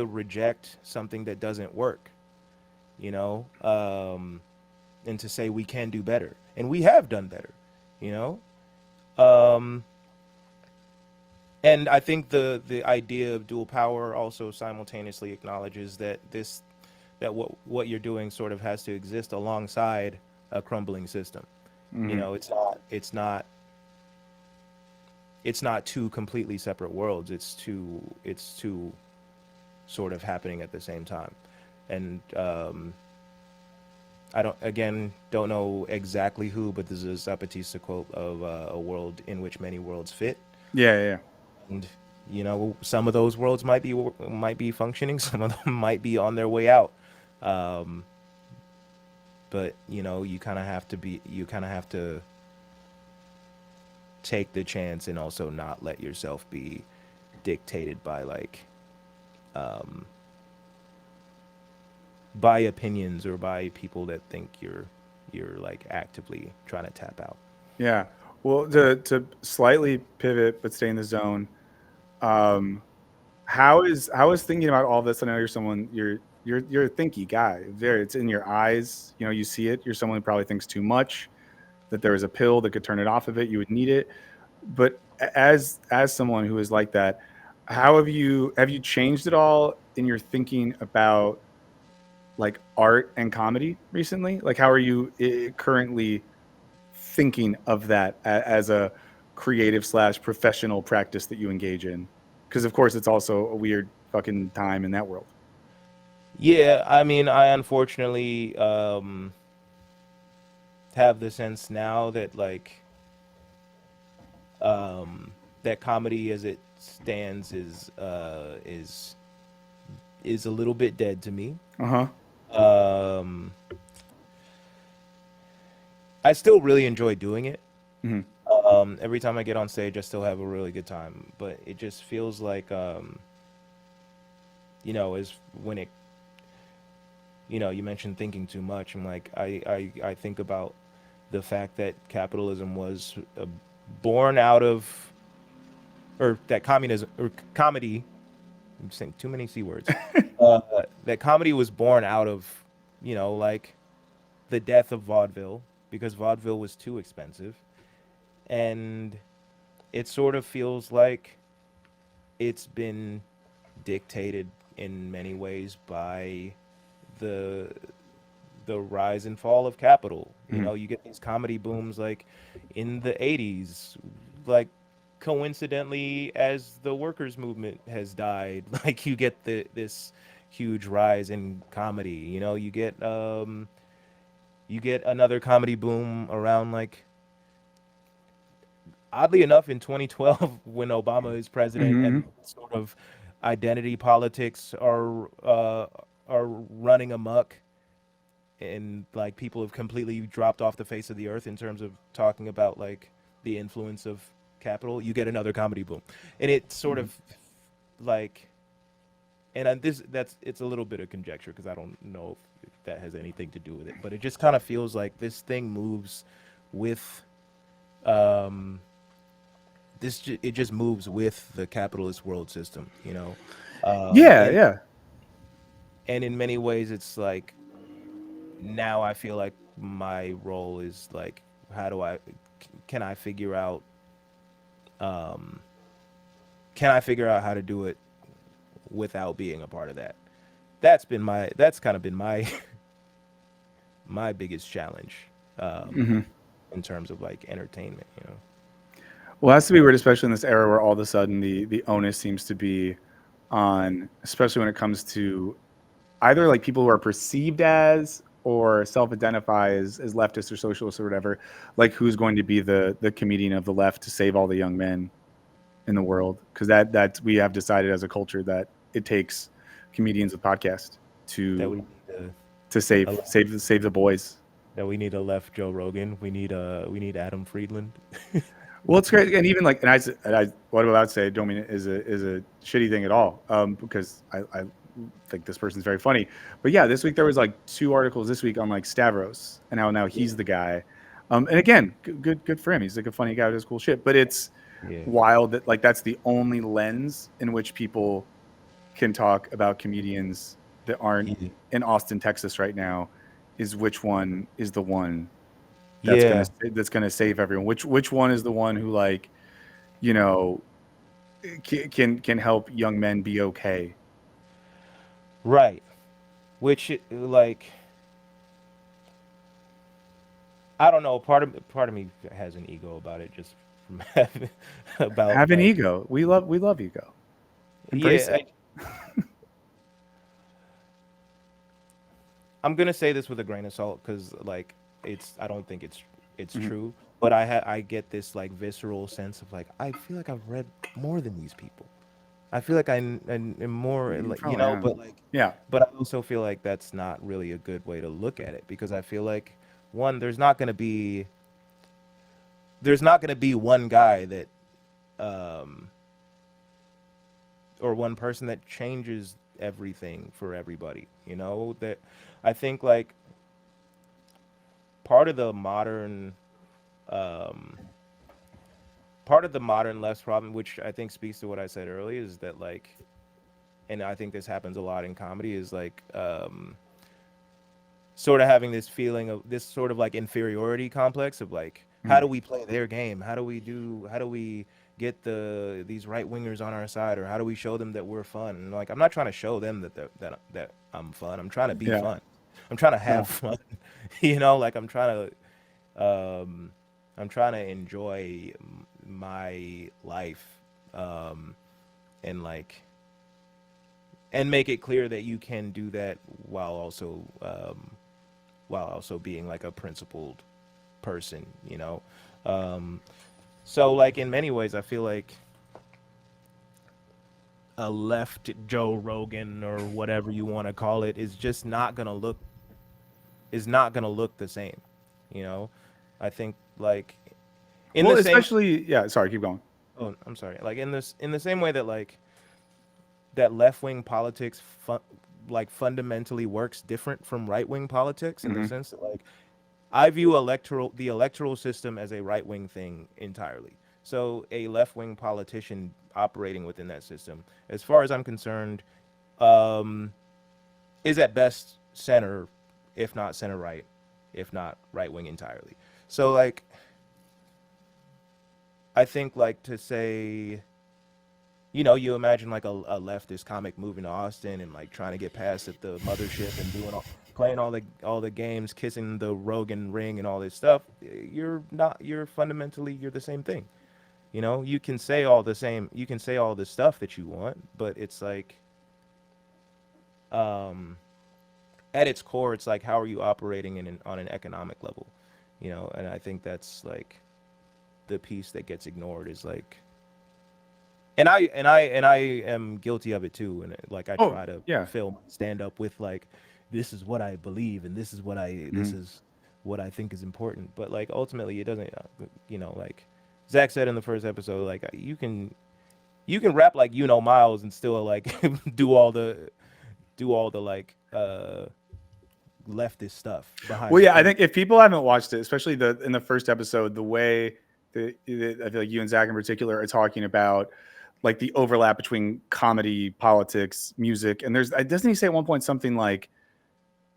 reject something that doesn't work, you know, and to say we can do better, and we have done better, you know. Um, and I think the idea of dual power also simultaneously acknowledges that what you're doing sort of has to exist alongside a crumbling system. You Mhm. know, it's not two completely separate worlds. It's two sort of happening at the same time, and I don't know exactly who, but this is a Zapatista quote of a world in which many worlds fit, Yeah, yeah, yeah. and you know some of those worlds might be functioning, some of them might be on their way out, um, but you know you kind of have to take the chance and also not let yourself be dictated by like um, by opinions or by people that think you're like actively trying to tap out. Yeah. Well, to slightly pivot but stay in the zone, um, how is thinking about all this? I know you're someone you're a thinky guy. There, it's in your eyes. You know, you see it. You're someone who probably thinks too much. That there was a pill that could turn it off of it. You would need it. But as someone who is like that, how have you changed at all in your thinking about like art and comedy recently? Like, how are you currently thinking of that as a creative slash professional practice that you engage in? Because of course it's also a weird fucking time in that world. Yeah, I mean, I unfortunately have the sense now that like um, that comedy as it stands is a little bit dead to me. Uh huh. Um, I still really enjoy doing it. Hmm. Every time I get on stage, I still have a really good time, but it just feels like you know, is when it you know, you mentioned thinking too much. I'm like, I think about the fact that capitalism was born out of, or that communism or comedy. I'm saying too many c words. Uh, that comedy was born out of, you know, like the death of vaudeville because vaudeville was too expensive, and it sort of feels like it's been dictated in many ways by the the rise and fall of capital. You Hmm. know, you get these comedy booms like in the 80s, like coincidentally as the workers movement has died, like you get this huge rise in comedy. You know, you get another comedy boom around like oddly enough, in 2012, when Obama is president Hmm. and sort of identity politics are running amok, and like people have completely dropped off the face of the earth in terms of talking about like the influence of capital, you get another comedy boom, and it's sort of like, and this that's it's a little bit of conjecture because I don't know if that has anything to do with it, but it just kind of feels like this thing moves with um it just moves with the capitalist world system, you know. Yeah, And yeah. in many ways it's like now I feel like my role is like, how do I can I figure out um can I figure out how to do it without being a part of that. That's kind of been my my biggest challenge Hmm. in terms of like entertainment, you know. Well, it has to be weird, especially in this era where all of a sudden the onus seems to be on, especially when it comes to either like people who are perceived as or self-identify as leftists or socialists or whatever, like who's going to be the comedian of the left to save all the young men in the world, because that we have decided as a culture that it takes comedians with podcasts That to we need a save the boys. that we need a left Joe Rogan. We need Adam Friedland. Well, it's great, and even like, and I what I'm about to say, don't mean it is a shitty thing at all, because I think this person's very funny, but yeah, this week there was like two articles this week on like Stavros and how now Yeah. he's the guy, and again, good for him. He's like a funny guy who does cool shit, but it's Yeah. wild that like that's the only lens in which people can talk about comedians that aren't Yeah. in Austin, Texas right now, is which one is the one Yeah. that's gonna save everyone. Which one is the one who like, you know, can help young men be okay. Right. Which like I don't know, part of me has an ego about it just from having about Have an like ego. We love ego. Embrace yeah, it. I'm gonna say this with a grain of salt because like I don't think it's Mhm. true, but I get this like visceral sense of like I feel like I've read more than these people. I feel like I'm more like, you Probably, know, yeah. but like, Yeah. but I also feel like that's not really a good way to look at it because I feel like one, there's not gonna be one guy that um or one person that changes everything for everybody. You know that I think like part of the modern um part of the modern left's problem, which I think speaks to what I said earlier, is that like, and I think this happens a lot in comedy, is like sort of having this feeling of this sort of like inferiority complex of like, how Mhm. do we play their game? How do we get these right wingers on our side, or how do we show them that we're fun? And like, I'm not trying to show them that I'm fun. I'm trying to be Yeah. fun. I'm trying to Yeah. have fun. You know, like um, I'm trying to enjoy my life, um, and like, and make it clear that you can do that while also being like a principled person, you know. Um, so like in many ways, I feel like a left Joe Rogan or whatever you want to call it is not gonna look the same, you know. I think like in Well, the same especially, yeah, sorry, keep going. oh I'm sorry, like in the same way that like that left wing politics like fundamentally works different from right wing politics in the Hmm. sense that like I view the electoral system as a right wing thing entirely. So a left wing politician operating within that system, as far as I'm concerned, um, is at best center, if not center right, if not right wing entirely. So like I think like to say, you know, you imagine like a leftist comic moving to Austin and like trying to get past at the mothership and playing all the games, kissing the Rogan ring and all this stuff. You're fundamentally you're the same thing. You know, you can say all the stuff that you want, but it's like um at its core it's like how are you operating on an economic level? You know, and I think that's like the piece that gets ignored is like, and I am guilty of it too. And like I Oh try to yeah. film stand up with like, this is what I believe, and this Mhm. is what I think is important. But like ultimately, it doesn't. Like Zach said in the first episode, like you can rap like Miles and still like do all the like leftist stuff Well, behind the yeah, I scenes. think if people haven't watched it, especially in the first episode, the way I feel like you and Zach in particular are talking about like the overlap between comedy, politics, music, and doesn't he say at one point something like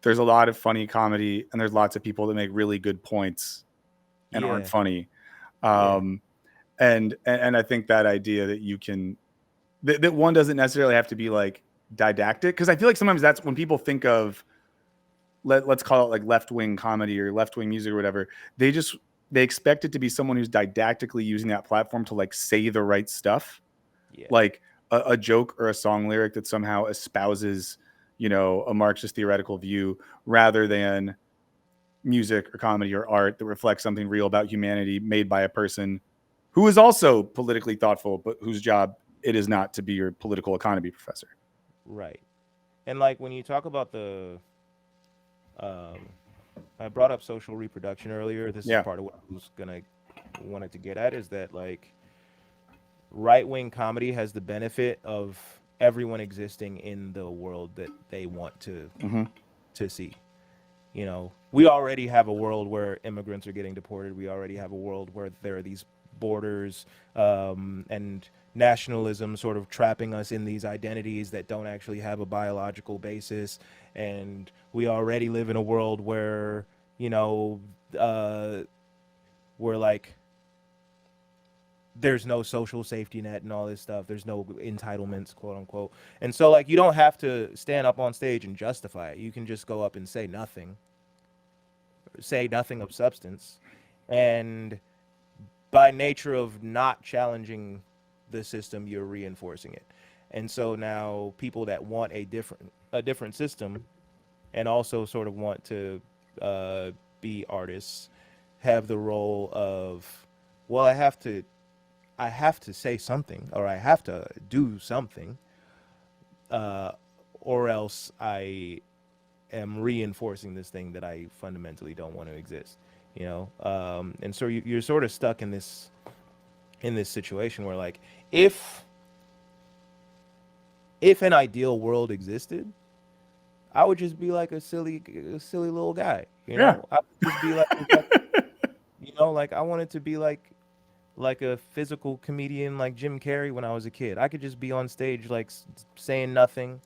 there's a lot of funny comedy and there's lots of people that make really good points and aren't Yeah, funny. yeah, Um, and I think that idea that you can that one doesn't necessarily have to be like didactic, because I feel like sometimes that's when people think of let's call it like left wing comedy or left wing music or whatever. They just they expect it to be someone who's didactically using that platform to like say the right stuff, yeah, like a joke or a song lyric that somehow espouses, a Marxist theoretical view rather than music or comedy or art that reflects something real about humanity made by a person who is also politically thoughtful, but whose job it is not to be your political economy professor. right. And like when you talk about um, I brought up social reproduction earlier. This is Yeah. part of what I was gonna wanted to get at is that like right wing comedy has the benefit of everyone existing in the world that they want Mm-hmm. to see. We already have a world where immigrants are getting deported. We already have a world where there are these borders and nationalism sort of trapping us in these identities that don't actually have a biological basis. And we already live in a world where, uh, we're like, there's no social safety net and all this stuff. There's no entitlements, quote unquote. And so, like, you don't have to stand up on stage and justify it. You can just go up and say nothing of substance. And by nature of not challenging the system, you're reinforcing it. And so now people that want a different system and also sort of want to uh, be artists have the role of, well, I have to say something or I have to do something, uh, or else I am reinforcing this thing that I fundamentally don't want to exist. And so you're sort of stuck in this situation where like if if an ideal world existed, I would just be like a silly little guy. Yeah. I would just be like like I wanted to be like a physical comedian like Jim Carrey when I was a kid. I could just be on stage like saying nothing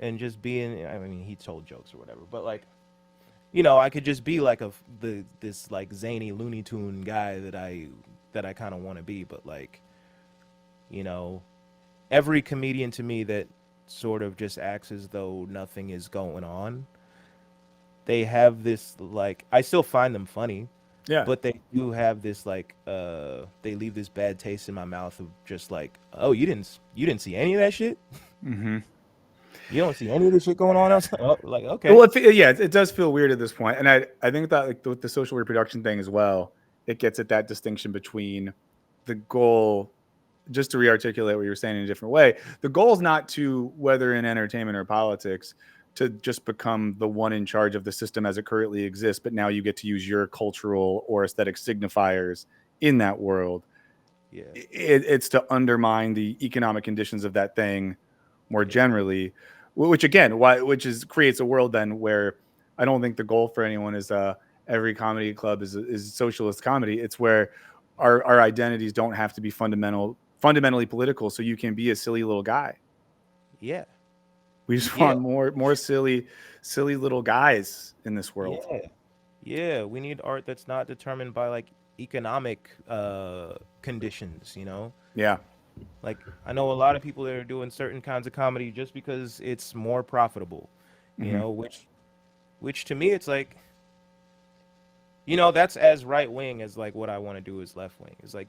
and just being. I mean, he told jokes or whatever, but like I could just be like this like zany Looney Tune guy that I kind of want to be. But like you know, every comedian to me that sort of just acts as though nothing is going on, they have this like I still find them funny, Yeah. but they do have this like they leave this bad taste in my mouth of just like, oh, you didn't see any of that shit. Mm-hmm. You don't see any of this shit going on outside. Oh, like okay. Well, yeah, it does feel weird at this point, and I think that like with the social reproduction thing as well, it gets at that distinction between the goal. Just to rearticulate what you were saying in a different way, the goal is not to, whether in entertainment or politics, to just become the one in charge of the system as it currently exists, but now you get to use your cultural or aesthetic signifiers in that world. Yeah, It's to undermine the economic conditions of that thing more yeah, generally, which again, creates a world then where I don't think the goal for anyone is every comedy club is socialist comedy. It's where our identities don't have to be fundamentally political, so you can be a silly little guy. yeah, We just yeah, want more silly little guys in this world. yeah, yeah. We need art that's not determined by like economic conditions. Yeah. Like I know a lot of people that are doing certain kinds of comedy just because it's more profitable. Hmm. Which to me it's like that's as right wing as like what I want to do is left wing. It's like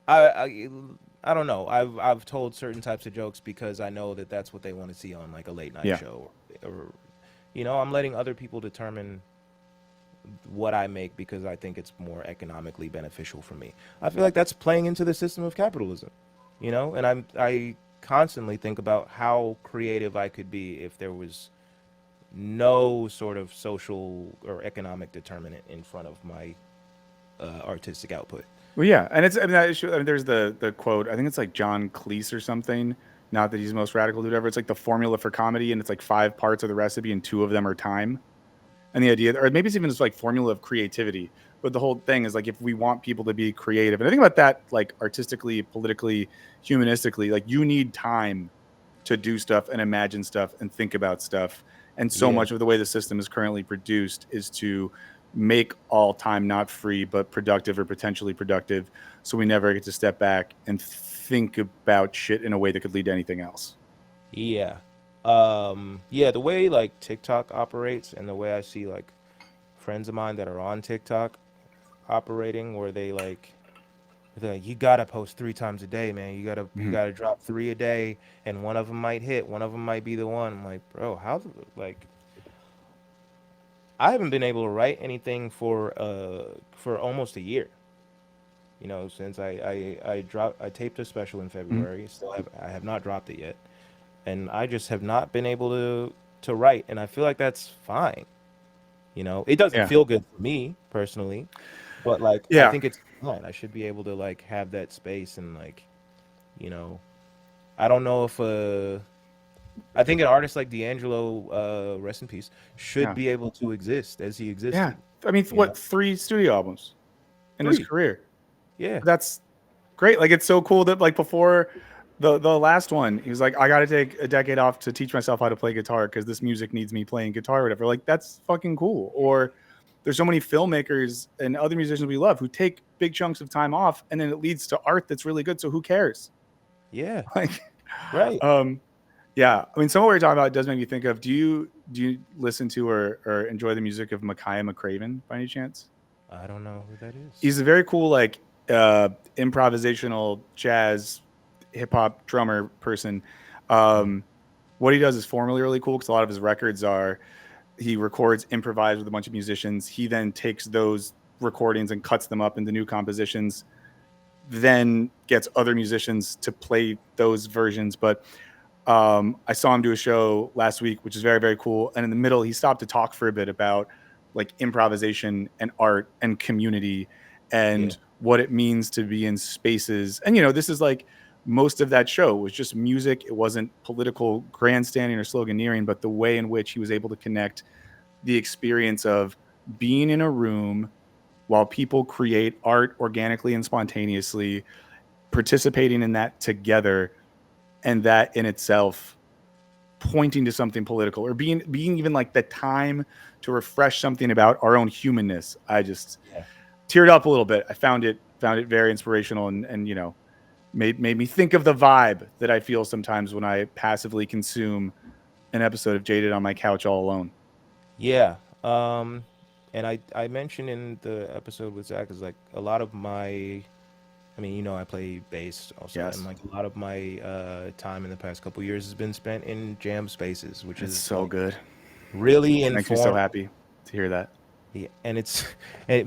I I don't know. I've told certain types of jokes because I know that that's what they want to see on like a late night Yeah. show, or I'm letting other people determine what I make because I think it's more economically beneficial for me. I feel like that's playing into the system of capitalism, and I constantly think about how creative I could be if there was no sort of social or economic determinant in front of my artistic output. Well, yeah, and it's I mean, that issue, I mean, there's the quote. I think it's like John Cleese or something. Not that he's the most radical dude ever. It's like the formula for comedy, and it's like five parts of the recipe, and two of them are time. And the idea, or maybe it's even just like formula of creativity. But the whole thing is like if we want people to be creative, and I think about that like artistically, politically, humanistically, like you need time to do stuff and imagine stuff and think about stuff. And so Yeah. much of the way the system is currently produced is to make all time not free but productive or potentially productive, so we never get to step back and think about shit in a way that could lead to anything else. Yeah. Yeah, the way like TikTok operates and the way I see like friends of mine that are on TikTok operating where they're like, you gotta post 3 times a day, man. You Mhm. gotta drop 3 a day, and one of them might hit. One of them might be the one. I'm like, bro, like I haven't been able to write anything for almost a year. Since I taped a special in Mhm. February. I have not dropped it yet, and I just have not been able to write, and I feel like that's fine. It doesn't Yeah. feel good for me personally, but like I Yeah. think it's fine. I should be able to like have that space and like you know I don't know if I think an artist like D'Angelo, rest in peace, should Yeah. be able to exist as he Yeah. existed. I mean, You know, what, three studio albums in his three, career? yeah, That's great. Like it's so cool that like before the last one, he was like, I got to take a decade off to teach myself how to play guitar because this music needs me playing guitar or whatever. Like that's fucking cool. Or there's so many filmmakers and other musicians we love who take big chunks of time off and then it leads to art that's really good. So who cares? yeah, Like, right. um, yeah. I mean, some of what you're talking about does make me think of. Do you listen to or enjoy the music of Micaiah McCraven by any chance? I don't know who that is. He's a very cool like improvisational jazz hip hop drummer person. Mm, Um, what he does is formally really cool because a lot of his records are he records improvised with a bunch of musicians. He then takes those recordings and cuts them up into new compositions. Then gets other musicians to play those versions. But I saw him do a show last week, which is very, very cool. And in the middle, he stopped to talk for a bit about like improvisation and art and community yeah, and what it means to be in spaces. And, this is like most of that show was just music. It wasn't political grandstanding or sloganeering, but the way in which he was able to connect the experience of being in a room while people create art organically and spontaneously, participating in that together. And that in itself pointing to something political or being even like the time to refresh something about our own humanness. I just yeah. teared up a little bit. I found it very inspirational and made me think of the vibe that I feel sometimes when I passively consume an episode of Jaded on my couch all alone. Yeah. And I mentioned in the episode with Zach is like a lot of my, I mean, I play bass also, and Yes. like a lot of my time in the past couple years has been spent in jam spaces, which It's is so like good. really It makes me so informed. happy to hear that. Yeah, and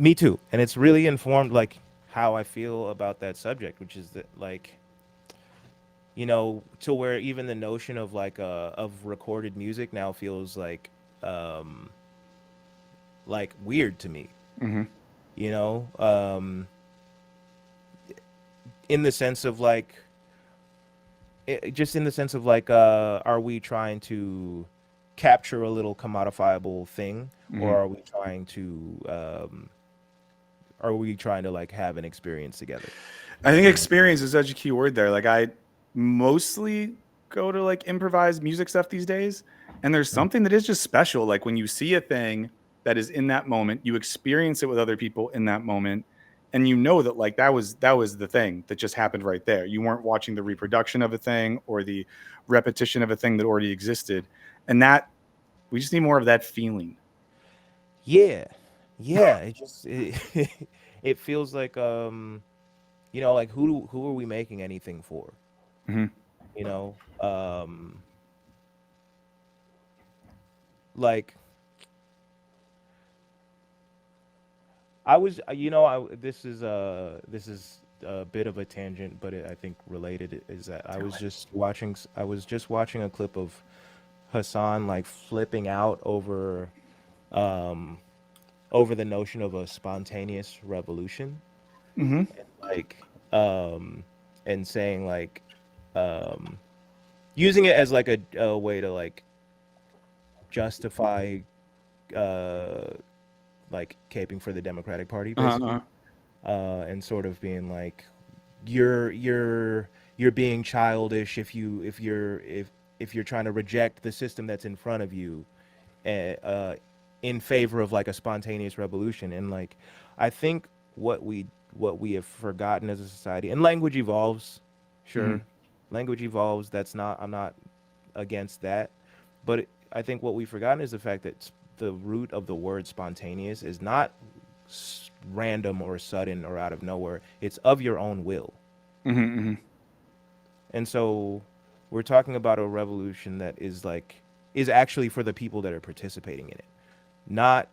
me too, and it's really informed like how I feel about that subject, which is that like to where even the notion of like of recorded music now feels um like weird to me, Hmm. you know, um, in the sense of like, just in the sense of like, are we trying to capture a little commodifiable thing, or Hmm. are we trying to like have an experience together? I think You know? experience is such a key word there. Like I mostly go to like improvised music stuff these days, and there's Mm. something that is just special. Like when you see a thing that is in that moment, you experience it with other people in that moment, and you know that like that was the thing that just happened right there. You weren't watching the reproduction of a thing or the repetition of a thing that already existed, and that we just need more of that feeling. Yeah, yeah. It feels like like who are we making anything for? Hmm. You know, um, like I was, this is a bit of a tangent, but I think related is that Do it. I was just watching a clip of Hassan like flipping out um over the notion of a spontaneous revolution, Mm-hmm. like and saying like um using it as like a way to like justify uh like caping for the Democratic Party basically, Uh-huh. and sort of being like you're being childish if you're trying to reject the system that's in front of you, uh, in favor of like a spontaneous revolution. And like I think what we have forgotten as a society, and language evolves, Mm-hmm. sure, language evolves. That's not, I'm not against that, but I think what we've forgotten is the fact that the root of the word spontaneous is not random or sudden or out of nowhere. It's of your own will. Mm-hmm. Mm-hmm. And so we're talking about a revolution that is like is actually for the people that are participating in it, not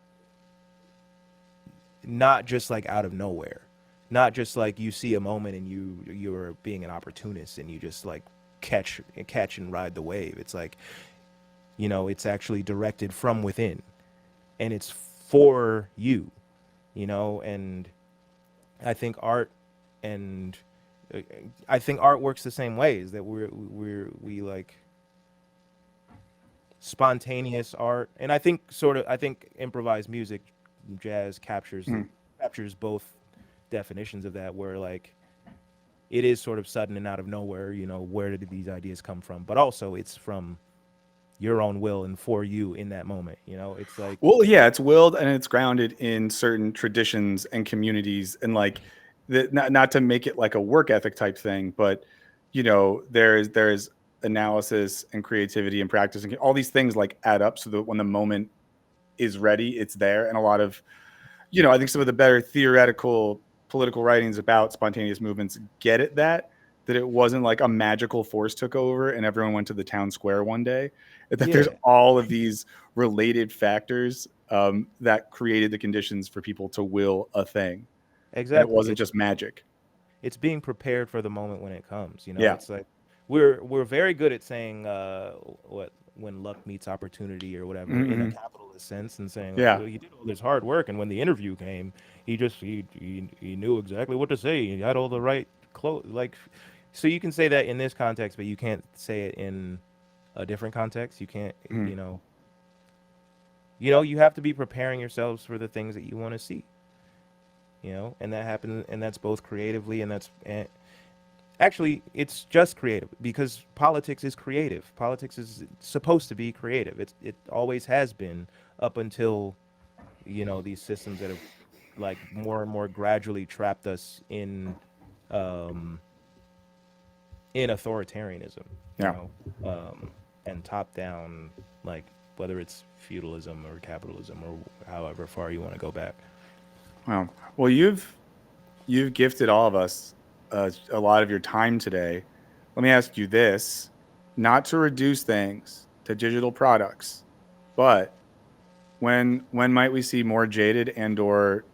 not just like out of nowhere, not just like you see a moment and you're being an opportunist and you just like catch and ride the wave. It's like, it's actually directed from within, and it's for you, and I think art and uh, I think art works the same way, is that we like spontaneous art. And I think improvised music, jazz Mm-hmm. captures both definitions of that, where like it is sort of sudden and out of nowhere, where did these ideas come from, but also it's from your own will and for you in that moment. It's like, Well, yeah, it's willed and it's grounded in certain traditions and communities, and like not to make it like a work ethic type thing, but there's analysis and creativity and practice and all these things like add up so that when the moment is ready, it's there. And a lot of I think some of the better theoretical political writings about spontaneous movements get at that it wasn't like a magical force took over and everyone went to the town square one day. That there's yeah, all of these related factors that created the conditions for people to will a thing, and it exactly. wasn't just magic. It's being prepared for the moment when it comes. Yeah. It's like we're very good at saying what when luck meets opportunity or whatever in a Mm-hmm. capitalist sense, and saying like, Yeah. well, he did all this hard work, and when the interview came, he knew exactly what to say. He had all the right clothes. Like, so you can say that in this context, but you can't say it in a different context. You can't, Mm-hmm. you have to be preparing yourselves for the things that you want to see. And that happens, and that's both creatively, and actually, it's just creative, because politics is creative. Politics is supposed to be creative. It always has been, up until these systems that have like more and more gradually trapped us um, in authoritarianism, you Yeah. know, um, and top down, like whether it's feudalism or capitalism or however far you want to go back. Wow. Well, you've gifted all of us a lot of your time today. Let me ask you this: not to reduce things to digital products, but when might we see more Jaded and or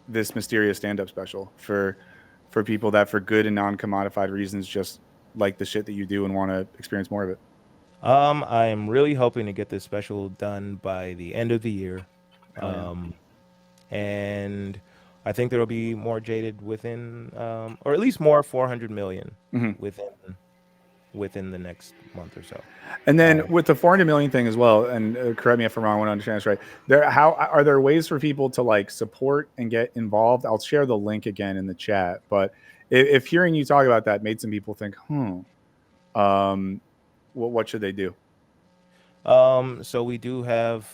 this mysterious stand-up special for people that for good and non-commodified reasons just like the shit that you do and want to experience more of it? I am really hoping to get this special done by the end of the year. Hell yeah. Um, and I think there will be more Jaded within, or at least more 400 million Hmm. within within the next month or so. And then Um, with the 400 million thing as well, and correct me if I'm wrong, I want to understand this right. There, how are there ways for people to like support and get involved? I'll share the link again in the chat. But if hearing you talk about that made some people think, um, what should they do? so we do have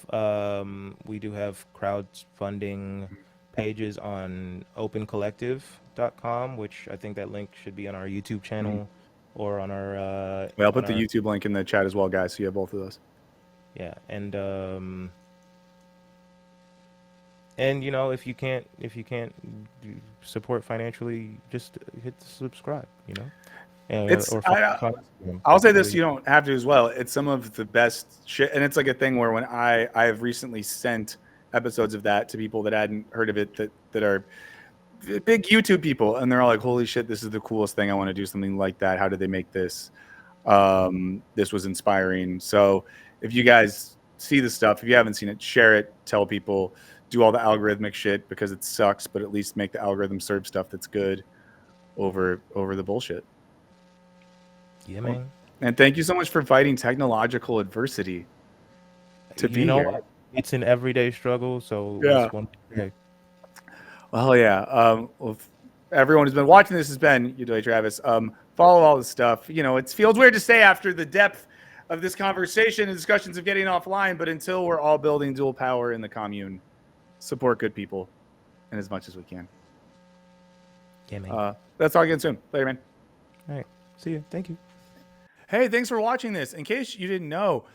crowdfunding pages on opencollective.com, which I think that link should be on our YouTube Mhm. channel or on our Well, I'll on put the our YouTube link in the chat as well, guys. So you have both of those. yeah. And if you can't support financially, just hit the subscribe, It's or follow I, us on Instagram. I'll That's say this: really you don't have to as well. It's some of the best shit, and it's like a thing where when I have recently sent episodes of that to people that hadn't heard of it, that are big YouTube people, and they're all like, "Holy shit, this is the coolest thing! I want to do something like that. How did they make this?" This was inspiring. So if you guys see the stuff, if you haven't seen it, share it, tell people, do all the algorithmic shit because it sucks, but at least make the algorithm serve stuff that's good over the bullshit. Yeah, Well, man. and thank you so much for fighting technological adversity to You be know here. what? It's an everyday struggle, so Yeah. it's one day. Well, yeah. Well, everyone who's been watching this has been Yedoye Travis. Follow all this stuff. You know, it feels weird to say after the depth of this conversation and discussions of getting offline, but until we're all building dual power in the commune, support good people and as much as we can. Yeah, man. That's all again soon. Later, man. All right. See you. Thank you. Hey, thanks for watching this. In case you didn't know,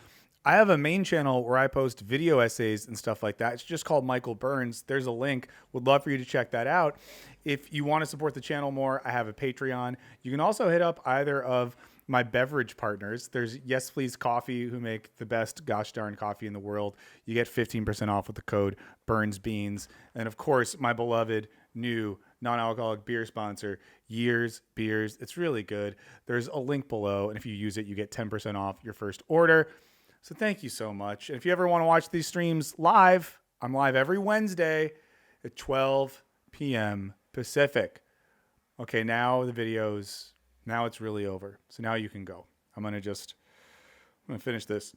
I have a main channel where I post video essays and stuff like that. It's just called Michael Burns. There's a link. Would love for you to check that out. If you want to support the channel more, I have a Patreon. You can also hit up either of my beverage partners. There's Yes Please Coffee, who make the best gosh darn coffee in the world. You get 15% off with the code Burns Beans. And of course, my beloved new non-alcoholic beer sponsor, Years Beers. It's really good. There's a link below, and if you use it, you get 10% off your first order. So thank you so much. And if you ever want to watch these streams live, I'm live every Wednesday at 12 p.m. Pacific. Okay, now the videos, now it's really over. So now you can go. I'm going to finish this.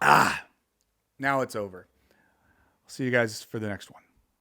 Now it's over. I'll see you guys for the next one.